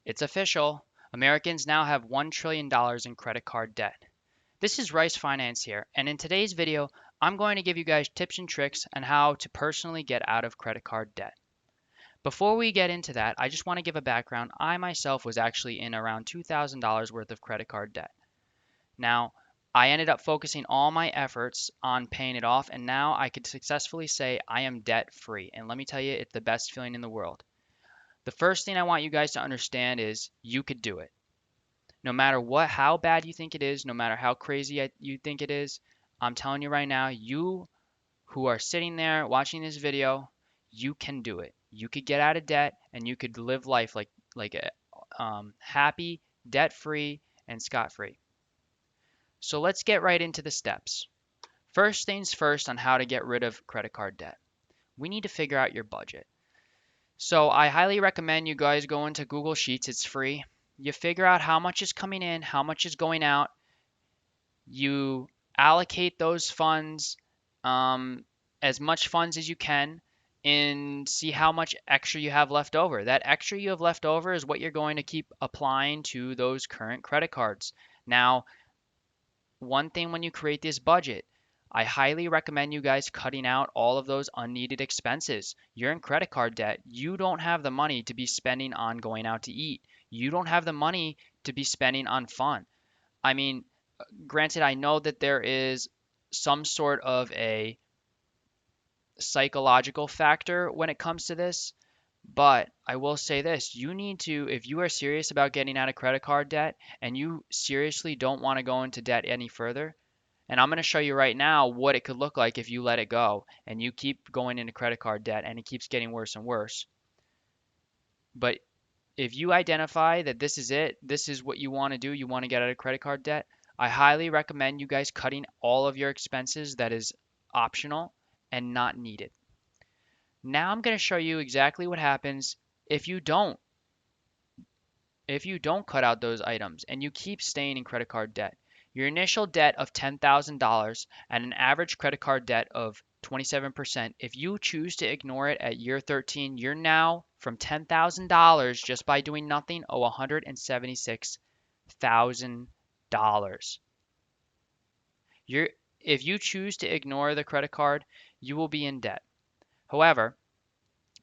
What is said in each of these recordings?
It's official. Americans now have $1 trillion in credit card debt. This is Rice Finance here, and in today's video, I'm going to give you guys tips and tricks on how to personally get out of credit card debt. Before we get into that, I just want to give a background. I myself was actually in around $2,000 worth of credit card debt. Now, I ended up focusing all my efforts on paying it off, and now I could successfully say I am debt free. And let me tell you, it's the best feeling in the world. The first thing I want you guys to understand is you could do it. No matter how bad you think it is, no matter how crazy you think it is, I'm telling you right now, you who are sitting there watching this video, you can do it. You could get out of debt and you could live life like a happy, debt-free, and scot-free. So let's get right into the steps. First things first on how to get rid of credit card debt. We need to figure out your budget. So I highly recommend you guys go into Google Sheets. It's free. You figure out how much is coming in, how much is going out. You allocate those funds, as much funds as you can, and see how much extra you have left over. That extra you have left over is what you're going to keep applying to those current credit cards. Now, one thing when you create this budget, I highly recommend you guys cutting out all of those unneeded expenses. You're in credit card debt. You don't have the money to be spending on going out to eat. You don't have the money to be spending on fun. I mean, granted, I know that there is some sort of a psychological factor when it comes to this, but I will say this, you need to, if you are serious about getting out of credit card debt and you seriously don't want to go into debt any further, and I'm going to show you right now what it could look like if you let it go and you keep going into credit card debt and it keeps getting worse and worse. But if you identify that this is it, this is what you want to do, you want to get out of credit card debt, I highly recommend you guys cutting all of your expenses that is optional and not needed. Now I'm going to show you exactly what happens if you don't cut out those items and you keep staying in credit card debt. Your initial debt of $10,000 and an average credit card debt of 27%, if you choose to ignore it at year 13, you're now from $10,000 just by doing nothing owe $176,000. If you choose to ignore the credit card, you will be in debt. However,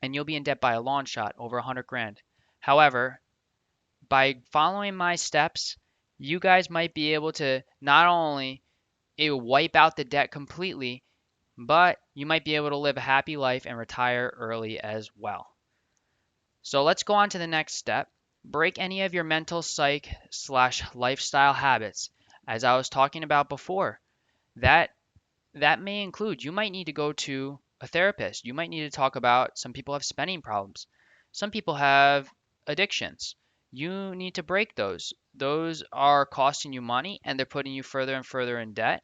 and you'll be in debt by a long shot, over 100 grand. However, by following my steps, you guys might be able to not only wipe out the debt completely, but you might be able to live a happy life and retire early as well. So let's go on to the next step. Break any of your mental psych / lifestyle habits. As I was talking about before, that may include, you might need to go to a therapist. You might need to talk about, some people have spending problems. Some people have addictions. You need to break those. Those are costing you money and they're putting you further and further in debt.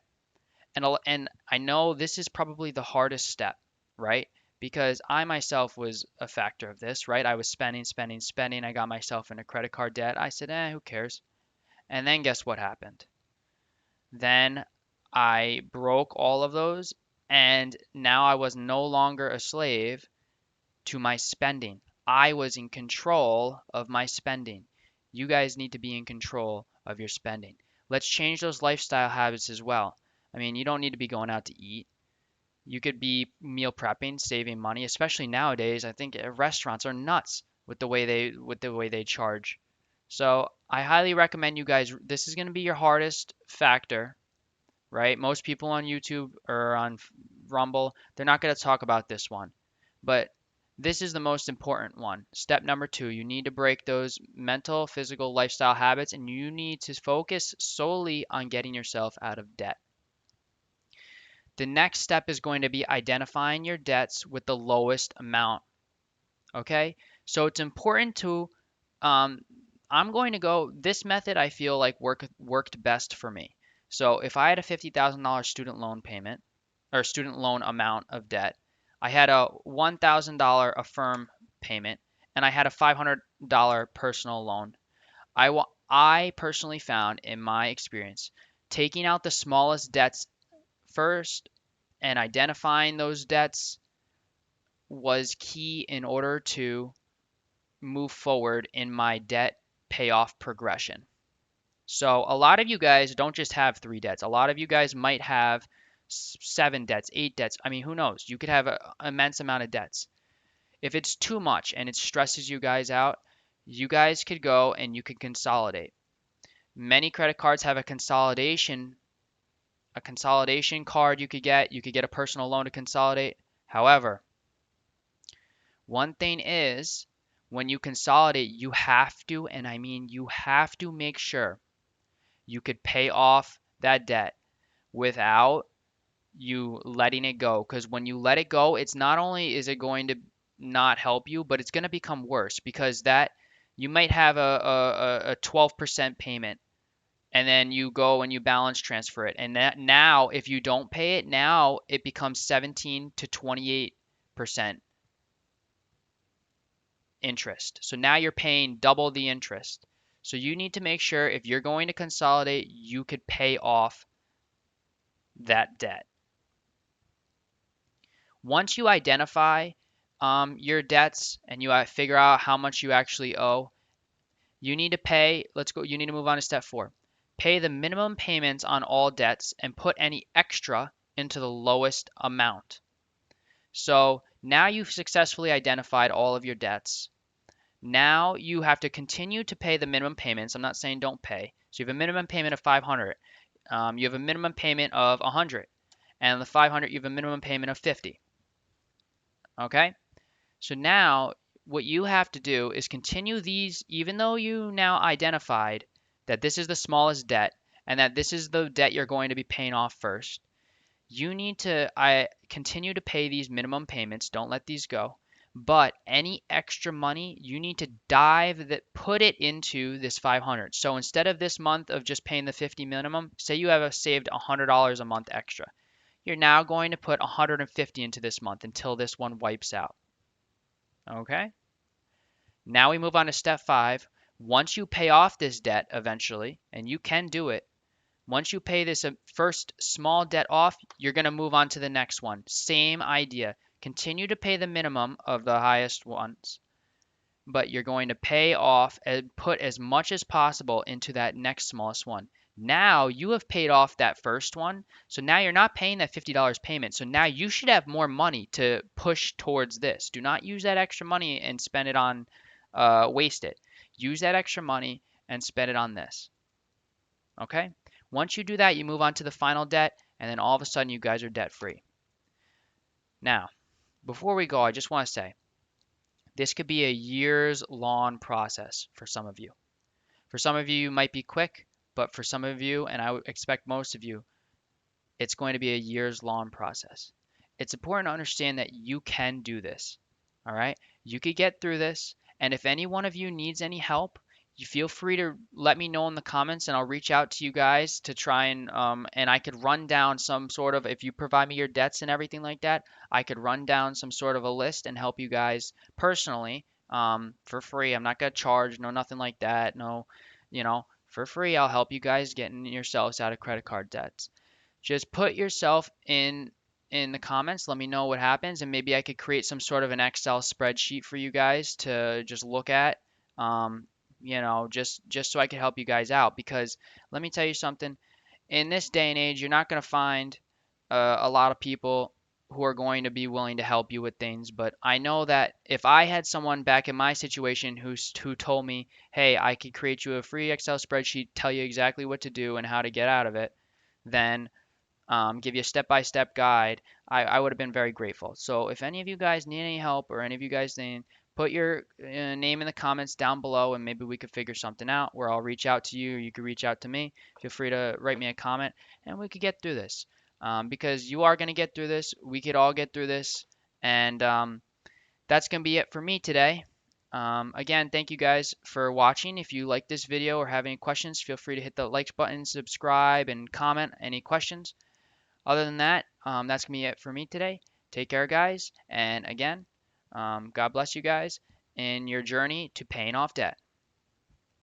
And I know this is probably the hardest step, right? Because I myself was a factor of this, right? I was spending, spending, spending. I got myself into credit card debt. I said, who cares? And then guess what happened? Then I broke all of those, and now I was no longer a slave to my spending. I was in control of my spending. You guys need to be in control of your spending. Let's change those lifestyle habits as well. I mean, you don't need to be going out to eat. You could be meal prepping, saving money, especially nowadays. I think restaurants are nuts with the way they charge. So I highly recommend you guys, this is going to be your hardest factor, right? Most people on YouTube or on Rumble, they're not going to talk about this one. But this is the most important one. Step number 2, you need to break those mental, physical, lifestyle habits, and you need to focus solely on getting yourself out of debt. The next step is going to be identifying your debts with the lowest amount. Okay? So it's important to, I'm going to go, this method I feel like worked best for me. So if I had a $50,000 student loan payment, or student loan amount of debt, I had a $1,000 Affirm payment, and I had a $500 personal loan. I personally found, in my experience, taking out the smallest debts first and identifying those debts was key in order to move forward in my debt payoff progression. So a lot of you guys don't just have 3 debts. A lot of you guys might have 7 debts, 8 debts. I mean, who knows? You could have an immense amount of debts. If it's too much and it stresses you guys out, you guys could go and you could consolidate. Many credit cards have a consolidation card you could get. You could get a personal loan to consolidate. However, one thing is when you consolidate, you have to, and I mean you have to make sure you could pay off that debt without you letting it go. Because when you let it go, it's not only is it going to not help you, but it's going to become worse because that you might have a 12% payment and then you go and you balance transfer it. And that now, if you don't pay it, now it becomes 17 to 28% interest. So now you're paying double the interest. So you need to make sure if you're going to consolidate, you could pay off that debt. Once you identify your debts and you figure out how much you actually owe, you need to pay, you need to move on to step 4. Pay the minimum payments on all debts and put any extra into the lowest amount. So now you've successfully identified all of your debts. Now you have to continue to pay the minimum payments. I'm not saying don't pay. So you have a minimum payment of 500. You have a minimum payment of 100. And the 500, you have a minimum payment of 50. Okay? So now what you have to do is continue these, even though you now identified that this is the smallest debt and that this is the debt you're going to be paying off first. You need to continue to pay these minimum payments. Don't let these go. But any extra money, you need to put it into this 500. So instead of this month of just paying the 50 minimum, say you have saved $100 a month extra. You're now going to put 150 into this month until this one wipes out. Okay? Now we move on to step 5. Once you pay off this debt eventually, and you can do it, once you pay this first small debt off, you're going to move on to the next one. Same idea. Continue to pay the minimum of the highest ones, but you're going to pay off and put as much as possible into that next smallest one. Now you have paid off that first one, so now you're not paying that $50 payment. So now you should have more money to push towards this. Do not use that extra money and spend it on, waste it. Use that extra money and spend it on this. Okay? Once you do that, you move on to the final debt, and then all of a sudden you guys are debt free. Now, before we go, I just want to say, this could be a years-long process for some of you. For some of you, it might be quick, but for some of you, and I would expect most of you, it's going to be a years-long process. It's important to understand that you can do this, all right? You could get through this, and if any one of you needs any help, you feel free to let me know in the comments, and I'll reach out to you guys to try and I could run down some sort of, if you provide me your debts and everything like that, I could run down some sort of a list and help you guys personally for free. I'm not gonna charge, no nothing like that, no, for free. I'll help you guys getting yourselves out of credit card debts. Just put yourself in the comments. Let me know what happens, and maybe I could create some sort of an Excel spreadsheet for you guys to just look at. Just so I could help you guys out. Because let me tell you something. In this day and age, you're not going to find a lot of people who are going to be willing to help you with things. But I know that if I had someone back in my situation who told me, hey, I could create you a free Excel spreadsheet, tell you exactly what to do and how to get out of it, then give you a step-by-step guide, I would have been very grateful. So if any of you guys need any help or any of you guys need, put your name in the comments down below and maybe we could figure something out where I'll reach out to you or you could reach out to me. Feel free to write me a comment and we could get through this. Because you are going to get through this. We could all get through this. And that's going to be it for me today. Again, thank you guys for watching. If you like this video or have any questions, feel free to hit the like button, subscribe, and comment any questions. Other than that, that's going to be it for me today. Take care, guys. And again, God bless you guys in your journey to paying off debt.